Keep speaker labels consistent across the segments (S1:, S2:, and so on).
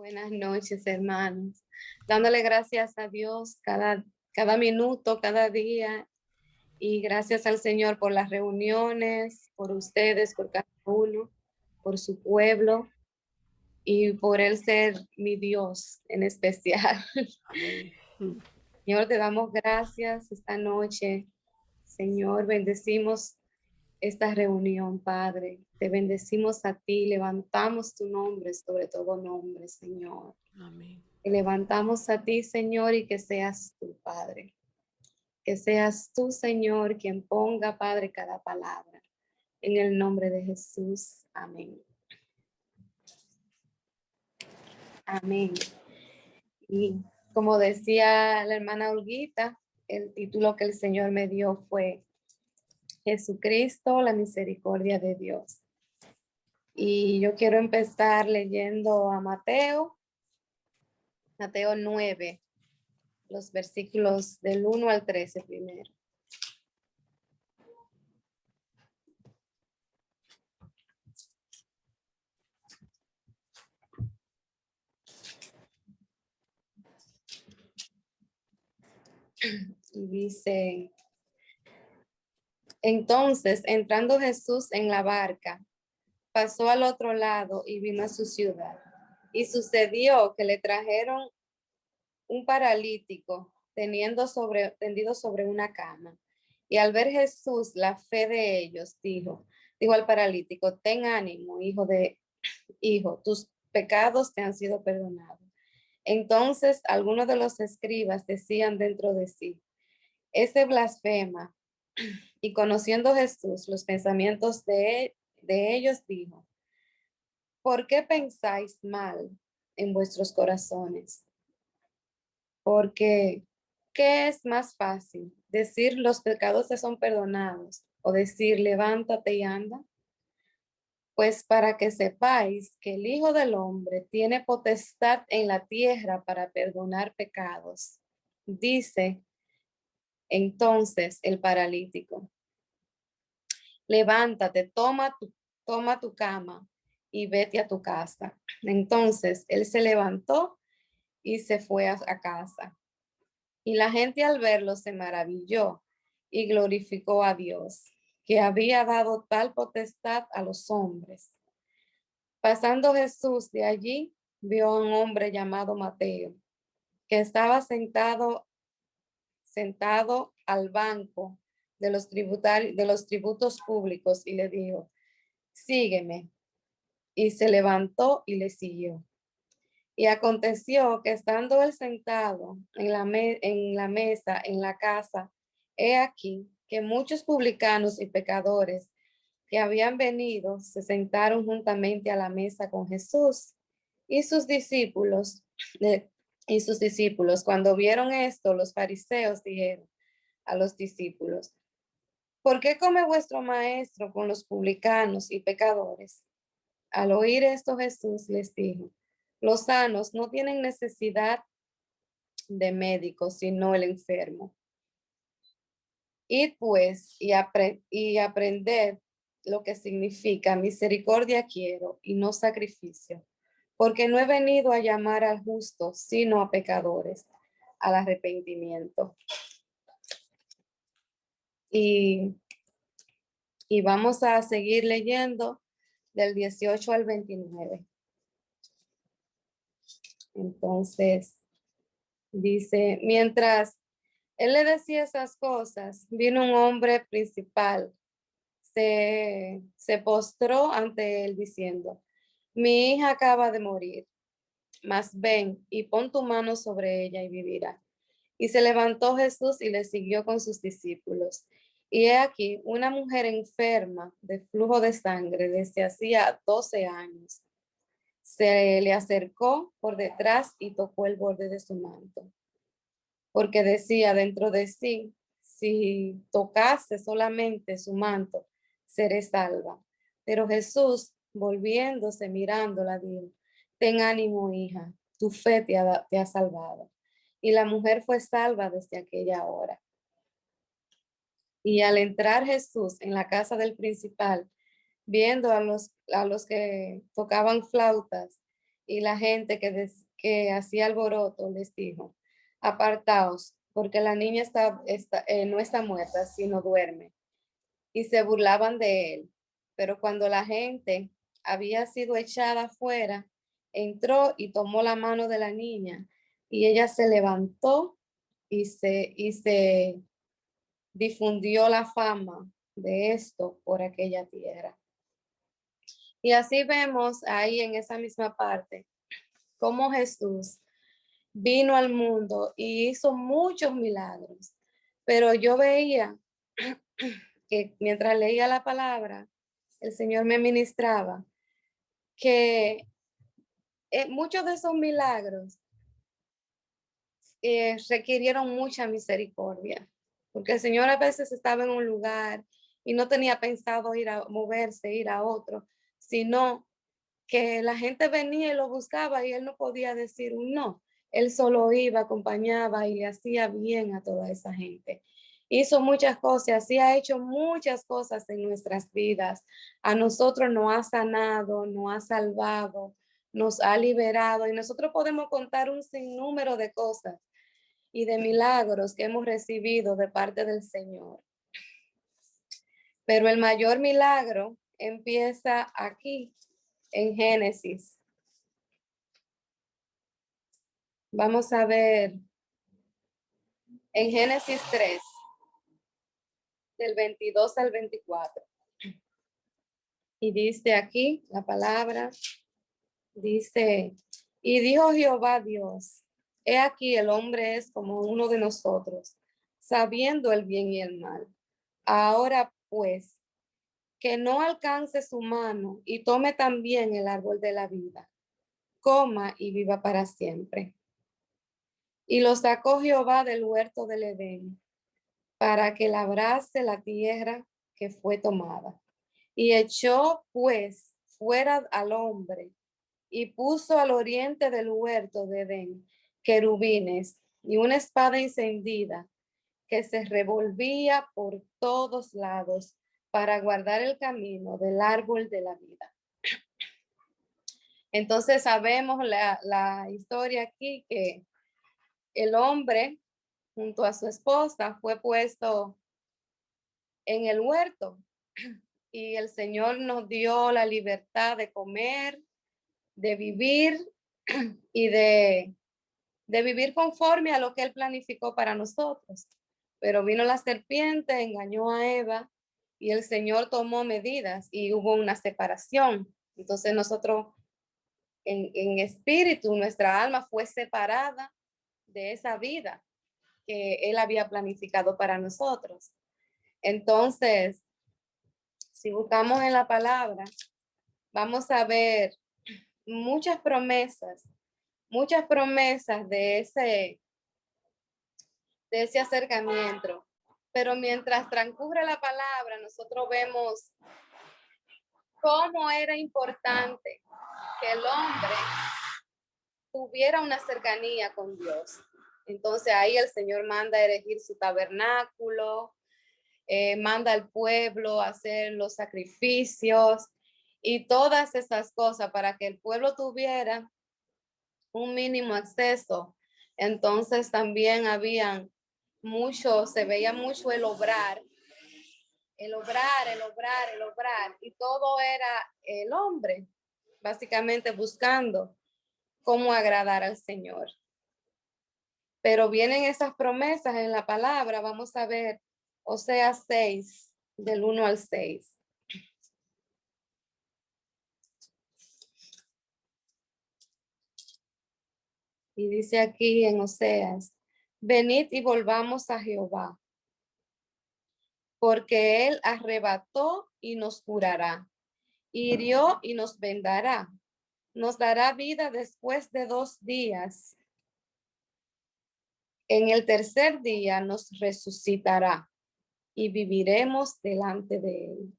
S1: Buenas noches, hermanos. Dándole gracias a Dios cada minuto, cada día. Y gracias al Señor por las reuniones, por ustedes, por cada uno, por su pueblo y por Él ser mi Dios en especial.
S2: Amén.
S1: Señor, te damos gracias esta noche. Señor, bendecimos esta reunión, Padre. Te bendecimos a ti, levantamos tu nombre sobre todo nombre, Señor.
S2: Amén.
S1: Te levantamos a ti, Señor, y que seas tú, Padre. Que seas tú, Señor, quien ponga, Padre, cada palabra. En el nombre de Jesús. Amén. Amén. Y como decía la hermana Olguita, el título que el Señor me dio fue Jesucristo, la misericordia de Dios. Y yo quiero empezar leyendo a Mateo 9, los versículos del 1 al 13 primero. Y dice, entonces, entrando Jesús en la barca, pasó al otro lado y vino a su ciudad. Y sucedió que le trajeron un paralítico tendido sobre una cama. Y al ver Jesús la fe de ellos, dijo al paralítico, ten ánimo, hijo, tus pecados te han sido perdonados. Entonces, algunos de los escribas decían dentro de sí, ese blasfema. Y conociendo Jesús los pensamientos de ellos, dijo, ¿por qué pensáis mal en vuestros corazones? Porque, ¿qué es más fácil? ¿Decir los pecados te son perdonados o decir levántate y anda? Pues para que sepáis que el Hijo del Hombre tiene potestad en la tierra para perdonar pecados. Dice entonces el paralítico, levántate, toma tu cama y vete a tu casa. Entonces él se levantó y se fue a casa. Y la gente al verlo se maravilló y glorificó a Dios, que había dado tal potestad a los hombres. Pasando Jesús de allí, vio a un hombre llamado Mateo, que estaba sentado al banco de los tributos públicos y le dijo, sígueme. Y se levantó y le siguió. Y aconteció que estando él sentado en la mesa en la casa, he aquí que muchos publicanos y pecadores que habían venido se sentaron juntamente a la mesa con Jesús y sus discípulos. Cuando vieron esto, los fariseos dijeron a los discípulos, ¿por qué come vuestro maestro con los publicanos y pecadores? Al oír esto, Jesús les dijo, los sanos no tienen necesidad de médicos, sino el enfermo. Id pues y aprended lo que significa misericordia quiero y no sacrificio, porque no he venido a llamar al justo, sino a pecadores, al arrepentimiento. Y, y vamos a seguir leyendo del 18 al 29. Entonces, dice, mientras él le decía esas cosas, vino un hombre principal, se postró ante él diciendo, mi hija acaba de morir, mas ven y pon tu mano sobre ella y vivirá. Y se levantó Jesús y le siguió con sus discípulos. Y he aquí una mujer enferma de flujo de sangre desde hacía 12 años. Se le acercó por detrás y tocó el borde de su manto, porque decía dentro de sí, si tocase solamente su manto, seré salva. Pero Jesús, volviéndose, mirándola, dijo, ten ánimo, hija, tu fe te ha salvado. Y la mujer fue salva desde aquella hora. Y al entrar Jesús en la casa del principal, viendo a los que tocaban flautas y la gente que hacía alboroto les dijo, apartaos, porque la niña no está muerta, sino duerme. Y se burlaban de él. Pero cuando la gente había sido echada afuera, entró y tomó la mano de la niña, y ella se levantó y se difundió la fama de esto por aquella tierra. Y así vemos ahí en esa misma parte cómo Jesús vino al mundo y hizo muchos milagros. Pero yo veía que mientras leía la palabra, el Señor me ministraba que muchos de esos milagros requirieron mucha misericordia, porque el Señor a veces estaba en un lugar y no tenía pensado ir a moverse, ir a otro, sino que la gente venía y lo buscaba y él no podía decir un no. Él solo iba, acompañaba y le hacía bien a toda esa gente. Hizo muchas cosas y ha hecho muchas cosas en nuestras vidas. A nosotros nos ha sanado, nos ha salvado, nos ha liberado y nosotros podemos contar un sinnúmero de cosas y de milagros que hemos recibido de parte del Señor. Pero el mayor milagro empieza aquí, en Génesis. Vamos a ver en Génesis 3, del 22 al 24. Y dice aquí la palabra, dice, y dijo Jehová Dios, he aquí el hombre es como uno de nosotros, sabiendo el bien y el mal. Ahora pues, que no alcance su mano y tome también el árbol de la vida, coma y viva para siempre. Y lo sacó Jehová del huerto del Edén, para que labrase la tierra que fue tomada. Y echó pues fuera al hombre y puso al oriente del huerto de Edén querubines y una espada encendida que se revolvía por todos lados para guardar el camino del árbol de la vida. Entonces sabemos la historia aquí que el hombre junto a su esposa fue puesto en el huerto y el Señor nos dio la libertad de comer, de vivir y de vivir conforme a lo que Él planificó para nosotros. Pero vino la serpiente, engañó a Eva y el Señor tomó medidas y hubo una separación. Entonces nosotros en espíritu, nuestra alma fue separada de esa vida que Él había planificado para nosotros. Entonces, si buscamos en la palabra, vamos a ver muchas promesas de ese acercamiento. Pero mientras transcurre la palabra, nosotros vemos cómo era importante que el hombre tuviera una cercanía con Dios. Entonces ahí el Señor manda a erigir su tabernáculo, manda al pueblo a hacer los sacrificios y todas esas cosas para que el pueblo tuviera un mínimo acceso. Entonces también habían se veía mucho el obrar, y todo era el hombre, básicamente buscando cómo agradar al Señor. Pero vienen esas promesas en la palabra, vamos a ver Oseas 6, del 1 al 6. Y dice aquí en Oseas, venid y volvamos a Jehová, porque él arrebató y nos curará, hirió y nos vendará, nos dará vida después de 2 días. En el tercer día nos resucitará y viviremos delante de él.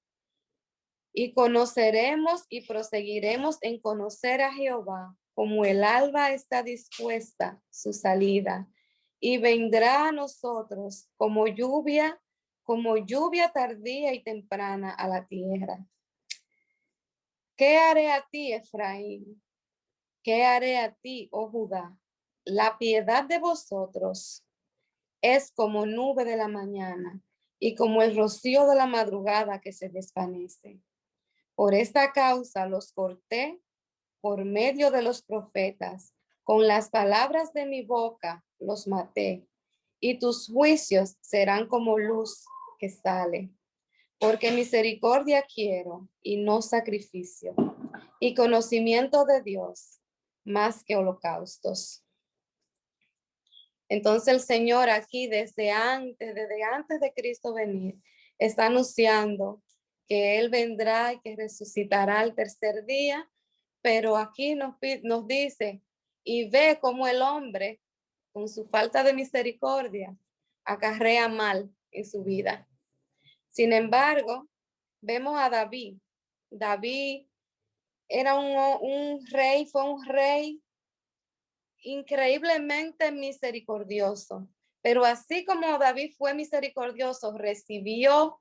S1: Y conoceremos y proseguiremos en conocer a Jehová, como el alba está dispuesta su salida, y vendrá a nosotros como lluvia tardía y temprana a la tierra. ¿Qué haré a ti, Efraín? ¿Qué haré a ti, oh Judá? La piedad de vosotros es como nube de la mañana y como el rocío de la madrugada que se desvanece. Por esta causa los corté por medio de los profetas. Con las palabras de mi boca los maté. Y tus juicios serán como luz que sale. Porque misericordia quiero y no sacrificio. Y conocimiento de Dios más que holocaustos. Entonces el Señor aquí desde antes de Cristo venir, está anunciando que Él vendrá y que resucitará al tercer día, pero aquí nos dice, y ve cómo el hombre, con su falta de misericordia, acarrea mal en su vida. Sin embargo, vemos a David. David era rey, fue un rey increíblemente misericordioso. Pero así como David fue misericordioso, recibió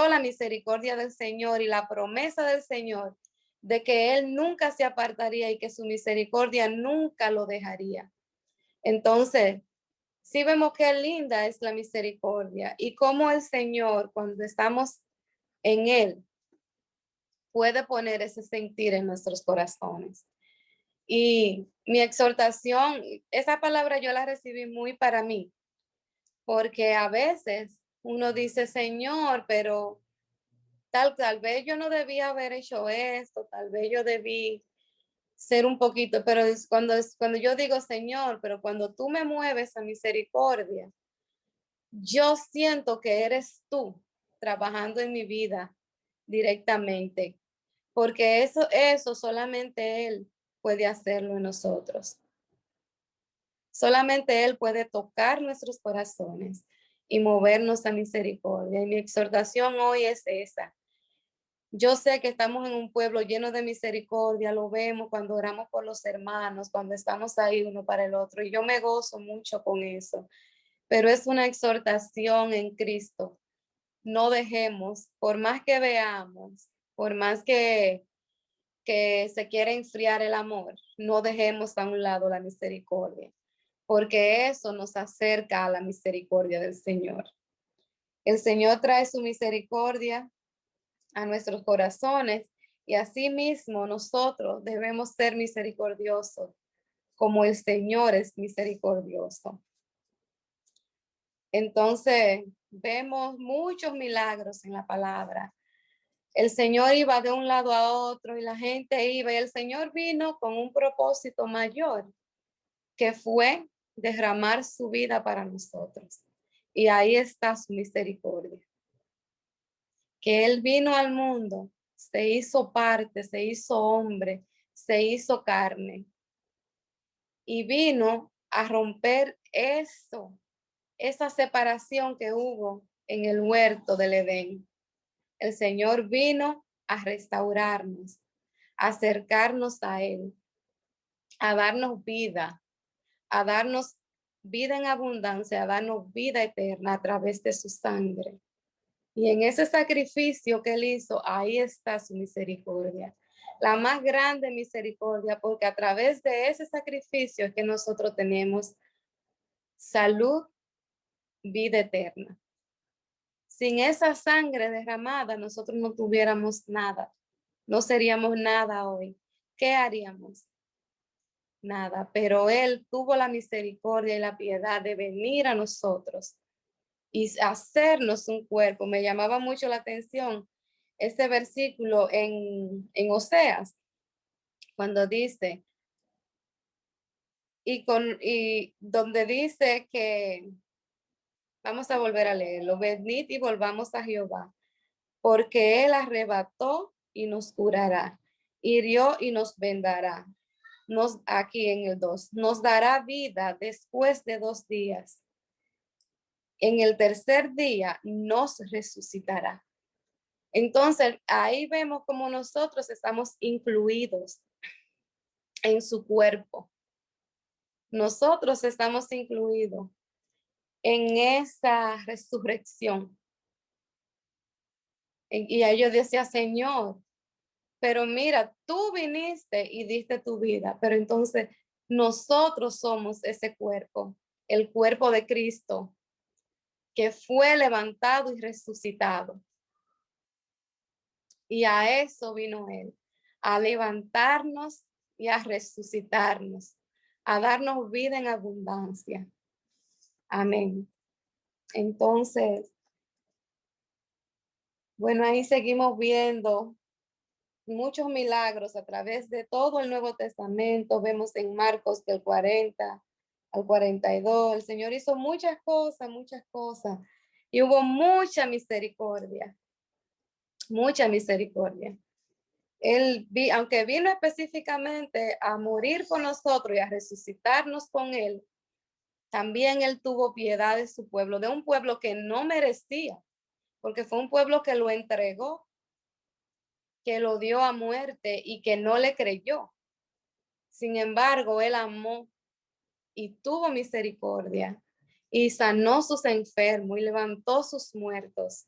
S1: la misericordia del Señor y la promesa del Señor de que él nunca se apartaría y que su misericordia nunca lo dejaría. Entonces, sí vemos qué linda es la misericordia y cómo el Señor, cuando estamos en Él, puede poner ese sentir en nuestros corazones. Y mi exhortación, esa palabra yo la recibí muy para mí, porque a veces uno dice, Señor, pero tal vez yo no debía haber hecho esto, tal vez yo debí ser un poquito, pero cuando yo digo, Señor, pero cuando tú me mueves a misericordia, yo siento que eres tú trabajando en mi vida directamente, porque eso solamente Él puede hacerlo en nosotros. Solamente Él puede tocar nuestros corazones y movernos a misericordia. Y mi exhortación hoy es esa. Yo sé que estamos en un pueblo lleno de misericordia, lo vemos cuando oramos por los hermanos, cuando estamos ahí uno para el otro, y yo me gozo mucho con eso. Pero es una exhortación en Cristo. No dejemos, por más que veamos, por más que se quiera enfriar el amor, no dejemos a un lado la misericordia, porque eso nos acerca a la misericordia del Señor. El Señor trae su misericordia a nuestros corazones y asimismo nosotros debemos ser misericordiosos como el Señor es misericordioso. Entonces, vemos muchos milagros en la palabra. El Señor iba de un lado a otro y la gente iba y el Señor vino con un propósito mayor, que fue derramar su vida para nosotros. Y ahí está su misericordia. Que Él vino al mundo, se hizo parte, se hizo hombre, se hizo carne y vino a romper esa separación que hubo en el huerto del Edén. El Señor vino a restaurarnos, a acercarnos a Él, a darnos vida en abundancia, a darnos vida eterna a través de su sangre. Y en ese sacrificio que Él hizo, ahí está su misericordia, la más grande misericordia, porque a través de ese sacrificio es que nosotros tenemos salud, vida eterna. Sin esa sangre derramada, nosotros no tuviéramos nada, no seríamos nada hoy. ¿Qué haríamos? Nada, pero Él tuvo la misericordia y la piedad de venir a nosotros y hacernos un cuerpo. Me llamaba mucho la atención este versículo en Oseas, cuando dice, y donde dice que, vamos a volver a leerlo, venid y volvamos a Jehová, porque Él arrebató y nos curará, hirió y nos vendará. Aquí en el 2, nos dará vida después de 2 días. En el tercer día nos resucitará. Entonces, ahí vemos como nosotros estamos incluidos en su cuerpo. Nosotros estamos incluidos en esa resurrección. Y ahí yo decía, Señor, pero mira, tú viniste y diste tu vida, pero entonces nosotros somos ese cuerpo, el cuerpo de Cristo, que fue levantado y resucitado. Y a eso vino Él, a levantarnos y a resucitarnos, a darnos vida en abundancia. Amén. Entonces, bueno, ahí seguimos viendo muchos milagros a través de todo el Nuevo Testamento. Vemos en Marcos del 40 al 42. El Señor hizo muchas cosas, muchas cosas. Y hubo mucha misericordia, mucha misericordia. Aunque vino específicamente a morir por nosotros y a resucitarnos con Él, también Él tuvo piedad de su pueblo, de un pueblo que no merecía, porque fue un pueblo que lo entregó, que lo dio a muerte y que no le creyó. Sin embargo, Él amó y tuvo misericordia y sanó sus enfermos y levantó sus muertos.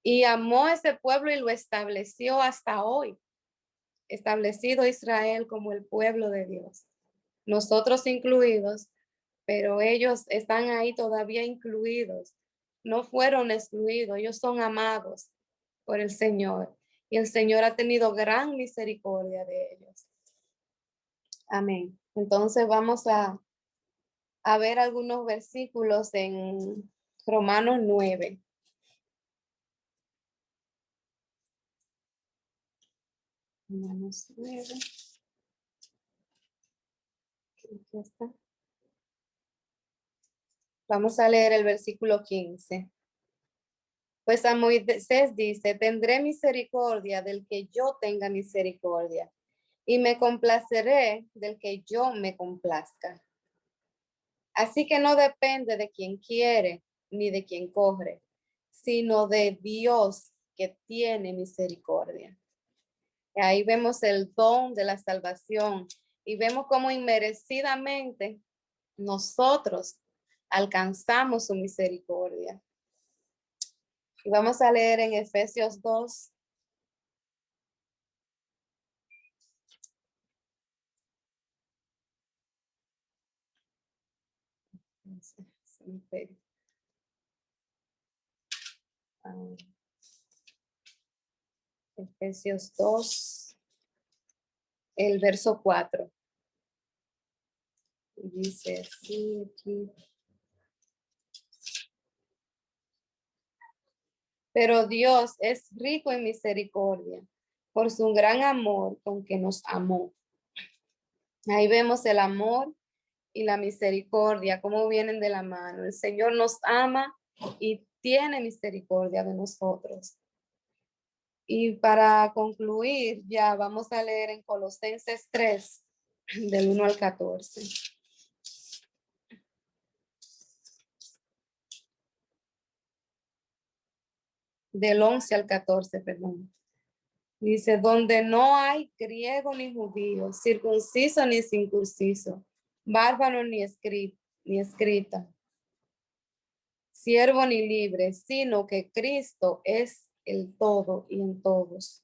S1: Y amó a ese pueblo y lo estableció hasta hoy, establecido Israel como el pueblo de Dios. Nosotros incluidos, pero ellos están ahí todavía incluidos. No fueron excluidos, ellos son amados por el Señor. Y el Señor ha tenido gran misericordia de ellos. Amén. Entonces vamos a ver algunos versículos en Romanos 9. Romanos 9. Aquí está. Vamos a leer el versículo 15. Pues a Moisés dice, tendré misericordia del que yo tenga misericordia, y me complaceré del que yo me complazca. Así que no depende de quien quiere ni de quien corre, sino de Dios que tiene misericordia. Y ahí vemos el don de la salvación y vemos cómo inmerecidamente nosotros alcanzamos su misericordia. Y vamos a leer en Efesios 2. Efesios 2, el verso 4. Dice así aquí. Pero Dios es rico en misericordia por su gran amor con que nos amó. Ahí vemos el amor y la misericordia, cómo vienen de la mano. El Señor nos ama y tiene misericordia de nosotros. Y para concluir, ya vamos a leer en Colosenses 3, del 1 al 14. Del 11 al 14, perdón. Dice, donde no hay griego ni judío, circunciso ni circunciso, bárbaro ni escrita, siervo ni libre, sino que Cristo es el todo y en todos.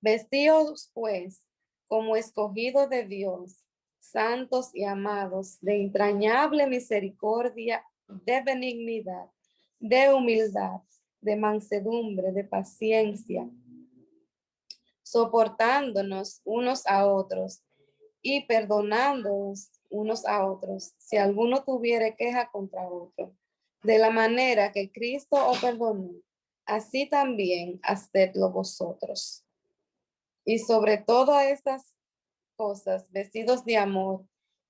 S1: Vestidos pues como escogidos de Dios, santos y amados, de entrañable misericordia, de benignidad, de humildad, de mansedumbre, de paciencia, soportándonos unos a otros y perdonándonos unos a otros, si alguno tuviere queja contra otro, de la manera que Cristo os perdonó, así también hacedlo vosotros. Y sobre todas estas cosas, vestidos de amor,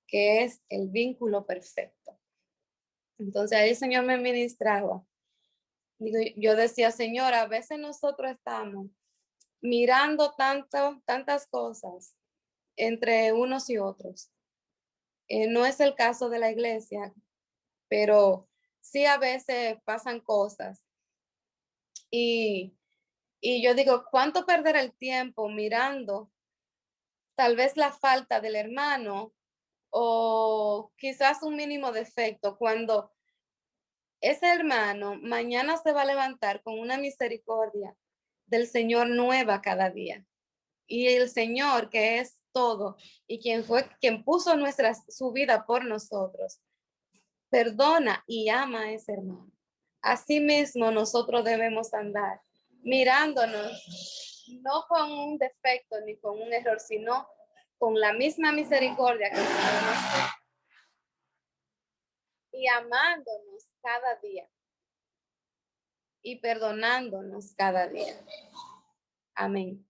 S1: que es el vínculo perfecto. Entonces ahí el Señor me ministraba. Digo, yo decía, Señor, a veces nosotros estamos mirando tantas cosas entre unos y otros. No es el caso de la iglesia, pero sí a veces pasan cosas. Y, y yo digo, ¿cuánto perder el tiempo mirando tal vez la falta del hermano o quizás un mínimo defecto cuando ese hermano mañana se va a levantar con una misericordia del Señor nueva cada día. Y el Señor, que es todo, y quien puso su vida por nosotros, perdona y ama a ese hermano. Asimismo, nosotros debemos andar mirándonos, no con un defecto ni con un error, sino con la misma misericordia que el Señor nos da y amándonos cada día y perdonándonos cada día. Amén.